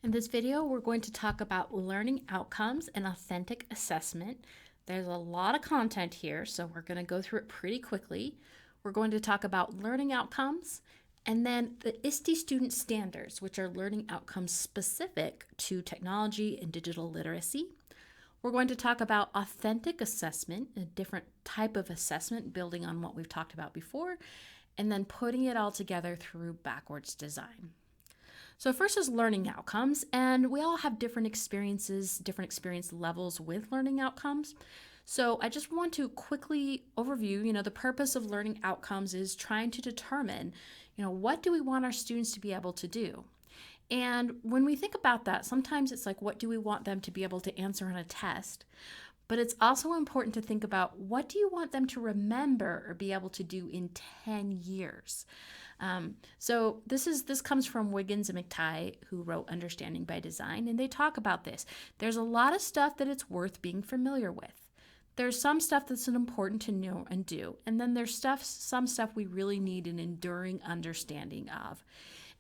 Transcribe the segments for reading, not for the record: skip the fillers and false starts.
In this video, we're going to talk about learning outcomes and authentic assessment. There's a lot of content here, so we're going to go through it pretty quickly. We're going to talk about learning outcomes and then the ISTE student standards, which are learning outcomes specific to technology and digital literacy. We're going to talk about authentic assessment, a different type of assessment building on what we've talked about before, and then putting it all together through backwards design. So first is learning outcomes, and we all have different experiences, different experience levels with learning outcomes. So I just want to quickly overview, the purpose of learning outcomes is trying to determine, what do we want our students to be able to do? And when we think about that, sometimes it's like, what do we want them to be able to answer on a test? But it's also important to think about, what do you want them to remember or be able to do in 10 years? So this comes from Wiggins and McTighe, who wrote Understanding by Design, and they talk about this. There's a lot of stuff that it's worth being familiar with. There's some stuff that's important to know and do, and then there's some stuff we really need an enduring understanding of.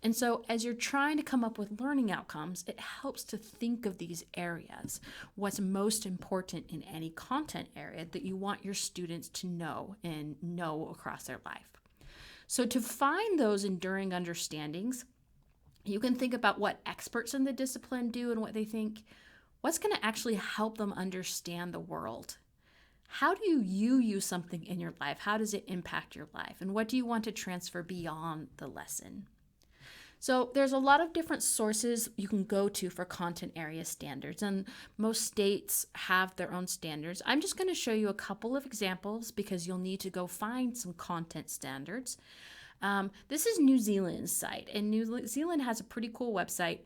And so as you're trying to come up with learning outcomes, it helps to think of these areas, what's most important in any content area that you want your students to know and know across their life. So to find those enduring understandings, you can think about what experts in the discipline do and what they think. What's going to actually help them understand the world? How do you use something in your life? How does it impact your life? And what do you want to transfer beyond the lesson? So there's a lot of different sources you can go to for content area standards, and most states have their own standards. I'm just going to show you a couple of examples because you'll need to go find some content standards. This is New Zealand's site, and New Zealand has a pretty cool website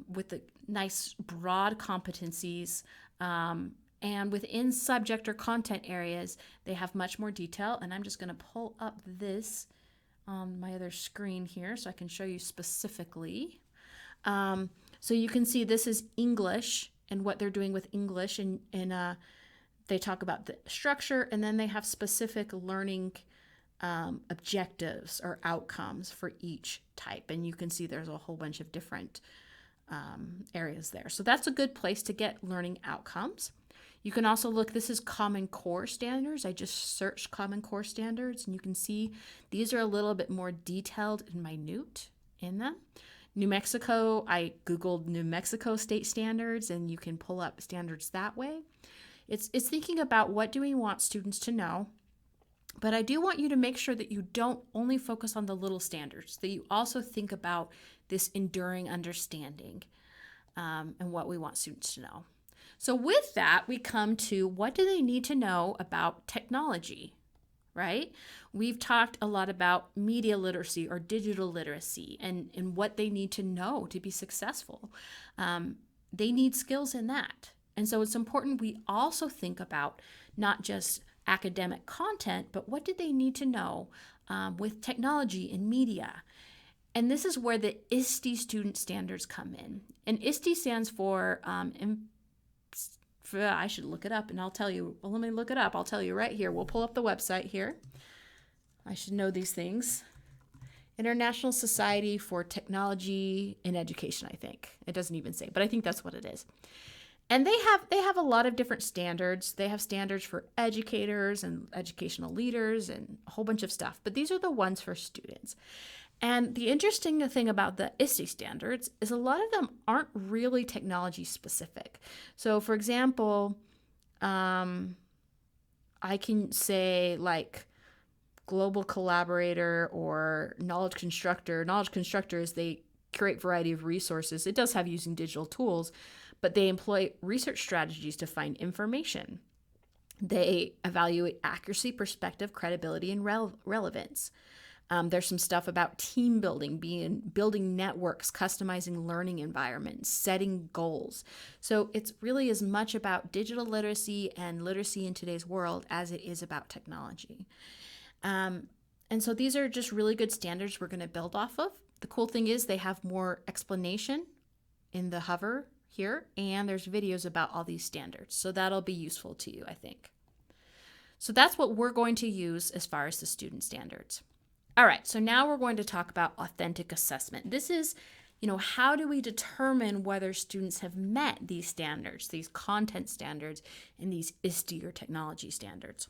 with the nice broad competencies, and within subject or content areas, they have much more detail, and I'm just going to pull up this on my other screen here so I can show you specifically. So you can see this is English and what they're doing with English, and they talk about the structure, and then they have specific learning objectives or outcomes for each type, and you can see there's a whole bunch of different areas there. So that's a good place to get learning outcomes. You can also look, this is Common Core Standards. I just searched Common Core Standards, and you can see these are a little bit more detailed and minute in them. New Mexico, I Googled New Mexico state standards, and you can pull up standards that way. It's thinking about, what do we want students to know? But I do want you to make sure that you don't only focus on the little standards, that you also think about this enduring understanding and what we want students to know. So with that, we come to, what do they need to know about technology, right? We've talked a lot about media literacy or digital literacy and what they need to know to be successful. They need skills in that. And so it's important we also think about not just academic content, but what do they need to know with technology and media? And this is where the ISTE student standards come in. And ISTE stands for I should look it up and I'll tell you. Well, let me look it up. I'll tell you right here. We'll pull up the website here. I should know these things. International Society for Technology in Education, I think. It doesn't even say, but I think that's what it is. And they have a lot of different standards. They have standards for educators and educational leaders and a whole bunch of stuff. But these are the ones for students. And the interesting thing about the ISTE standards is a lot of them aren't really technology specific. So for example, I can say like global collaborator or knowledge constructor. Knowledge constructors, they create a variety of resources. It does have using digital tools, but they employ research strategies to find information. They evaluate accuracy, perspective, credibility, and relevance. There's some stuff about team building, building networks, customizing learning environments, setting goals. So it's really as much about digital literacy and literacy in today's world as it is about technology. And so these are just really good standards we're going to build off of. The cool thing is they have more explanation in the hover here, and there's videos about all these standards. So that'll be useful to you, I think. So that's what we're going to use as far as the student standards. All right, so now we're going to talk about authentic assessment. This is how do we determine whether students have met these standards, these content standards, and these ISTE or technology standards?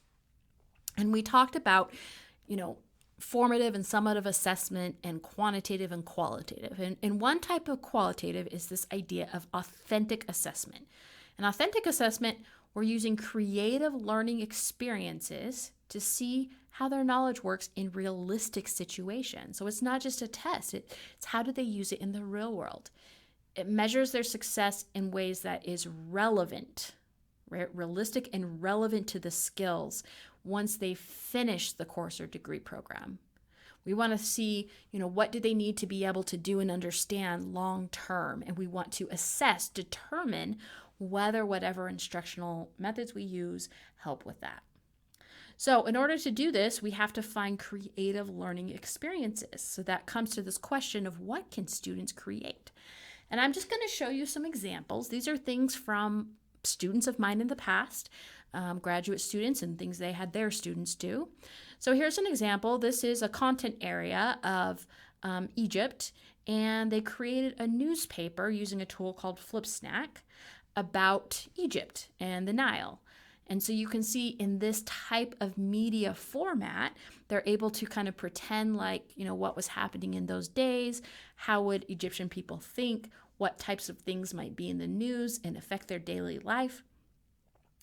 And we talked about, formative and summative assessment and quantitative and qualitative. And one type of qualitative is this idea of authentic assessment. In authentic assessment, we're using creative learning experiences to see how their knowledge works in realistic situations. So it's not just a test, it's how do they use it in the real world. It measures their success in ways that is relevant, right? Realistic and relevant to the skills once they finish the course or degree program. We want to see, what do they need to be able to do and understand long term, and we want to assess, determine whether whatever instructional methods we use help with that. So in order to do this, we have to find creative learning experiences. So that comes to this question of what can students create? And I'm just going to show you some examples. These are things from students of mine in the past, graduate students, and things they had their students do. So here's an example. This is a content area of Egypt, and they created a newspaper using a tool called FlipSnack about Egypt and the Nile. And so you can see in this type of media format, they're able to kind of pretend like, what was happening in those days, how would Egyptian people think, what types of things might be in the news and affect their daily life.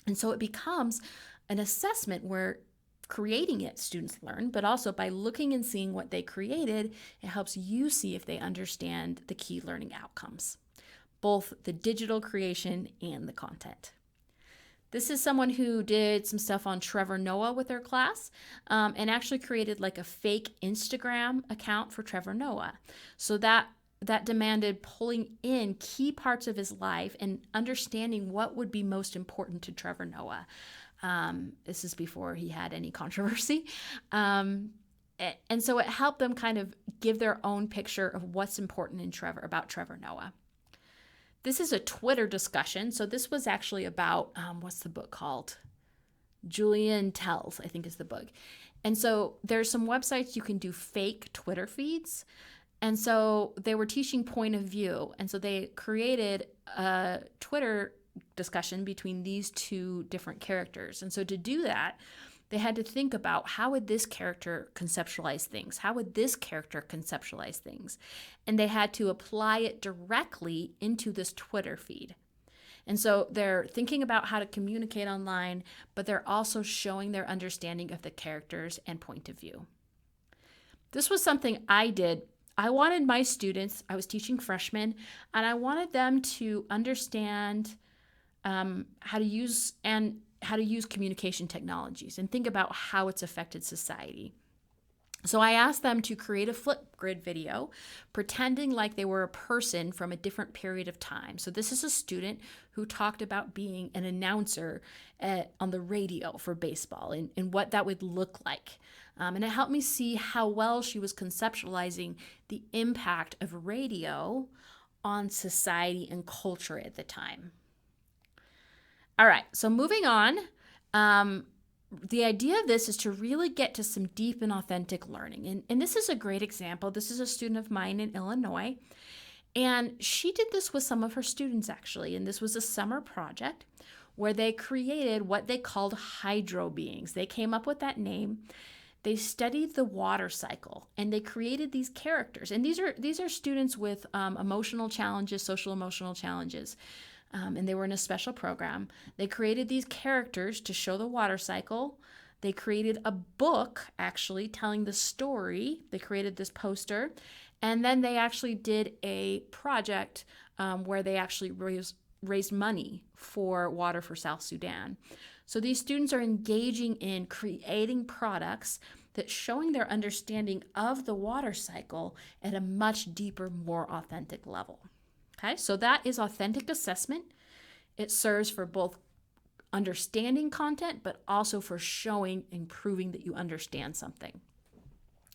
And so it becomes an assessment where creating it, students learn, but also by looking and seeing what they created, it helps you see if they understand the key learning outcomes, both the digital creation and the content. This is someone who did some stuff on Trevor Noah with their class and actually created like a fake Instagram account for Trevor Noah. So that demanded pulling in key parts of his life and understanding what would be most important to Trevor Noah. This is before he had any controversy. And so it helped them kind of give their own picture of what's important about Trevor Noah. This is a Twitter discussion. So this was actually about, what's the book called? Julian Tells, I think is the book. And so there's some websites you can do fake Twitter feeds. And so they were teaching point of view. And so they created a Twitter discussion between these two different characters. And so to do that, they had to think about how would this character conceptualize things? How would this character conceptualize things? And they had to apply it directly into this Twitter feed. And so they're thinking about how to communicate online, but they're also showing their understanding of the characters and point of view. This was something I did. I wanted my students, I was teaching freshmen, and I wanted them to understand how to use communication technologies and think about how it's affected society. So I asked them to create a Flipgrid video pretending like they were a person from a different period of time. So this is a student who talked about being an announcer on the radio for baseball and what that would look like. And it helped me see how well she was conceptualizing the impact of radio on society and culture at the time. All right, so moving on. The idea of this is to really get to some deep and authentic learning. And this is a great example. This is a student of mine in Illinois. And she did this with some of her students, actually. And this was a summer project where they created what they called hydro beings. They came up with that name. They studied the water cycle, and they created these characters. And these are students with emotional challenges, social emotional challenges. And they were in a special program. They created these characters to show the water cycle. They created a book, actually, telling the story. They created this poster. And then they actually did a project where they actually raised money for Water for South Sudan. So these students are engaging in creating products that's showing their understanding of the water cycle at a much deeper, more authentic level. Okay, so that is authentic assessment. It serves for both understanding content, but also for showing and proving that you understand something.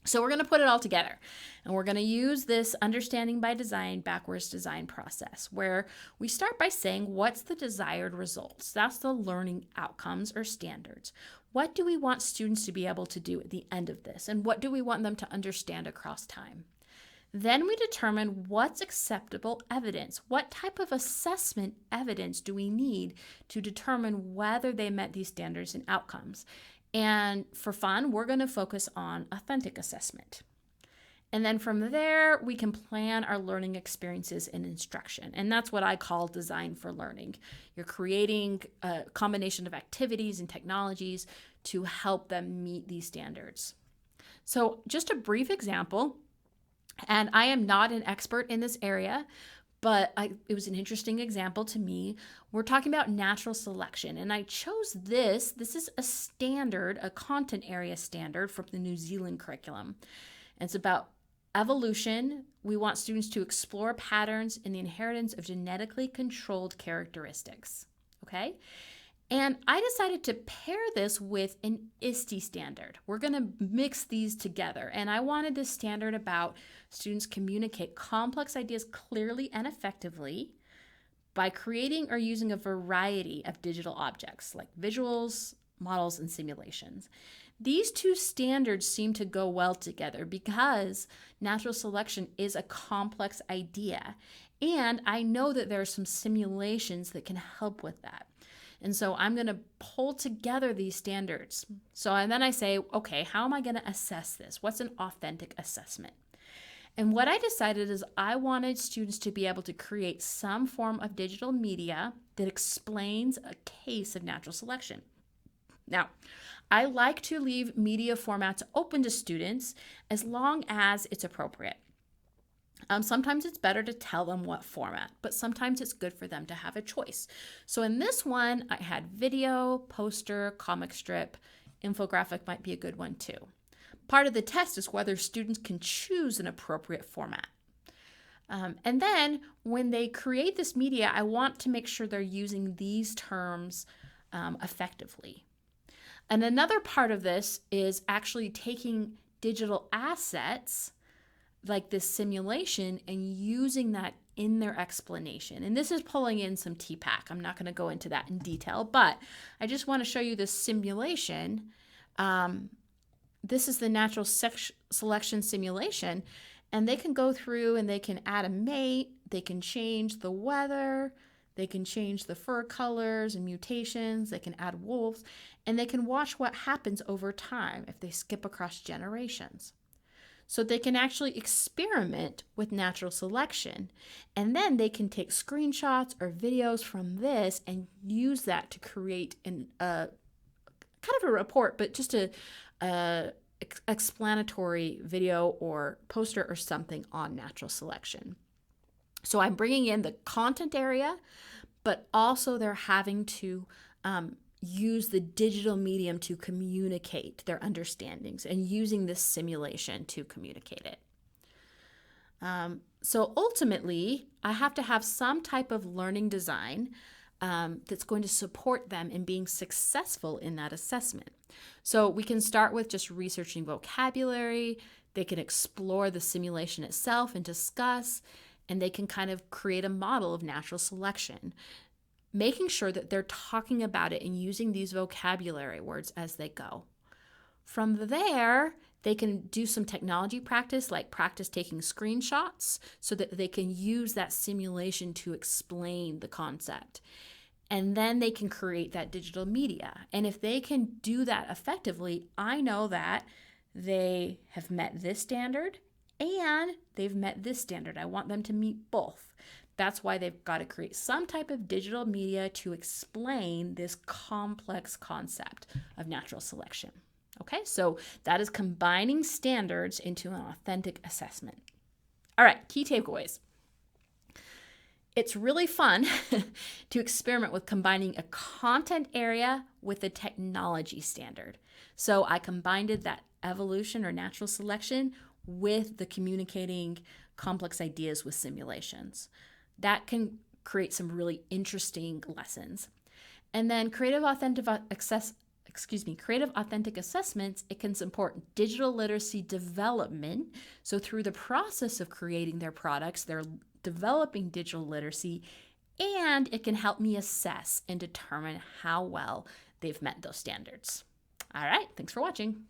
So we're going to put it all together, and we're going to use this understanding by design, backwards design process, where we start by saying, what's the desired results? That's the learning outcomes or standards. What do we want students to be able to do at the end of this? And what do we want them to understand across time? Then we determine what's acceptable evidence. What type of assessment evidence do we need to determine whether they met these standards and outcomes? And for fun, we're going to focus on authentic assessment. And then from there, we can plan our learning experiences and instruction. And that's what I call design for learning. You're creating a combination of activities and technologies to help them meet these standards. So just a brief example, and I am not an expert in this area, but it was an interesting example to me. We're talking about natural selection, and I chose this. This is a standard, a content area standard from the New Zealand curriculum. And it's about evolution. We want students to explore patterns in the inheritance of genetically controlled characteristics, okay? And I decided to pair this with an EDIT standard. We're going to mix these together. And I wanted this standard about students communicate complex ideas clearly and effectively by creating or using a variety of digital objects like visuals, models, and simulations. These two standards seem to go well together because natural selection is a complex idea. And I know that there are some simulations that can help with that. And so I'm going to pull together these standards. And then I say, okay, how am I going to assess this? What's an authentic assessment? And what I decided is I wanted students to be able to create some form of digital media that explains a case of natural selection. Now, I like to leave media formats open to students as long as it's appropriate. Sometimes it's better to tell them what format, but sometimes it's good for them to have a choice. So in this one, I had video, poster, comic strip, infographic might be a good one too. Part of the test is whether students can choose an appropriate format. And then when they create this media, I want to make sure they're using these terms effectively. And another part of this is actually taking digital assets like this simulation and using that in their explanation. And this is pulling in some TPAC. I'm not going to go into that in detail, but I just want to show you this simulation. This is the natural selection simulation, and they can go through and they can add a mate, they can change the weather, they can change the fur colors and mutations, they can add wolves, and they can watch what happens over time if they skip across generations. So they can actually experiment with natural selection, and then they can take screenshots or videos from this and use that to create kind of a report, but just a explanatory video or poster or something on natural selection. So I'm bringing in the content area, but also they're having to use the digital medium to communicate their understandings and using this simulation to communicate it. So ultimately, I have to have some type of learning design that's going to support them in being successful in that assessment. So we can start with just researching vocabulary. They can explore the simulation itself and discuss, and they can kind of create a model of natural selection, making sure that they're talking about it and using these vocabulary words as they go. From there, they can do some technology practice, like practice taking screenshots so that they can use that simulation to explain the concept. And then they can create that digital media. And if they can do that effectively, I know that they have met this standard and they've met this standard. I want them to meet both. That's why they've got to create some type of digital media to explain this complex concept of natural selection. Okay, so that is combining standards into an authentic assessment. All right, key takeaways. It's really fun to experiment with combining a content area with a technology standard. So I combined that evolution or natural selection with the communicating complex ideas with simulations. That can create some really interesting lessons. And then creative authentic assessments, it can support digital literacy development. So through the process of creating their products, they're developing digital literacy, and it can help me assess and determine how well they've met those standards. All right, thanks for watching.